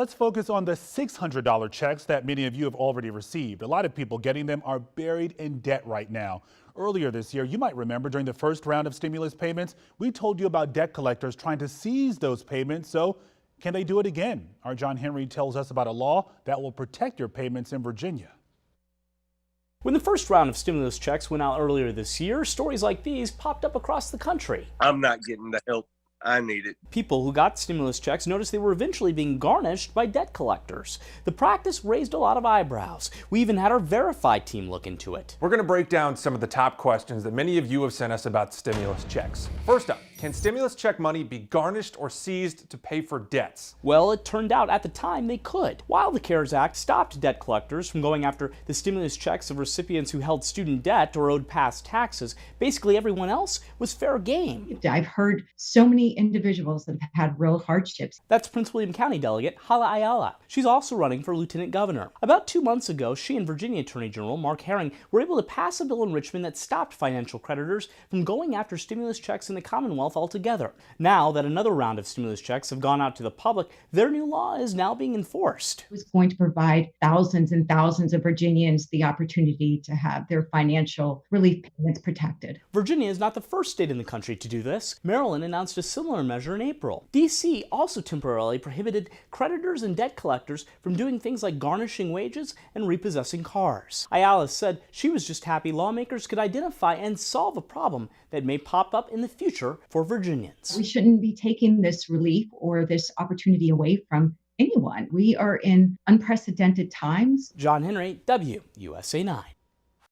Let's focus on the $600 checks that many of you have already received. A lot of people getting them are buried in debt right now. Earlier this year, you might remember during the first round of stimulus payments, we told you about debt collectors trying to seize those payments. So can they do it again? Our John Henry tells us about a law that will protect your payments in Virginia. When the first round of stimulus checks went out earlier this year, stories like these popped up across the country. I'm not getting the help I needed. People who got stimulus checks noticed they were eventually being garnished by debt collectors. The practice raised a lot of eyebrows. We even had our Verify team look into it. We're going to break down some of the top questions that many of you have sent us about stimulus checks. First up, can stimulus check money be garnished or seized to pay for debts? Well, it turned out at the time they could. While the CARES Act stopped debt collectors from going after the stimulus checks of recipients who held student debt or owed past taxes, basically everyone else was fair game. I've heard so many individuals that have had real hardships. That's Prince William County delegate Hala Ayala. She's also running for lieutenant governor. About 2 months ago, she and Virginia Attorney General Mark Herring were able to pass a bill in Richmond that stopped financial creditors from going after stimulus checks in the Commonwealth altogether. Now that another round of stimulus checks have gone out to the public, their new law is now being enforced. It was going to provide thousands and thousands of Virginians the opportunity to have their financial relief payments protected. Virginia is not the first state in the country to do this. Maryland announced a similar measure in April. D.C. also temporarily prohibited creditors and debt collectors from doing things like garnishing wages and repossessing cars. Ayala said she was just happy lawmakers could identify and solve a problem that may pop up in the future for Virginians. We shouldn't be taking this relief or this opportunity away from anyone. We are in unprecedented times. John Henry, WUSA 9.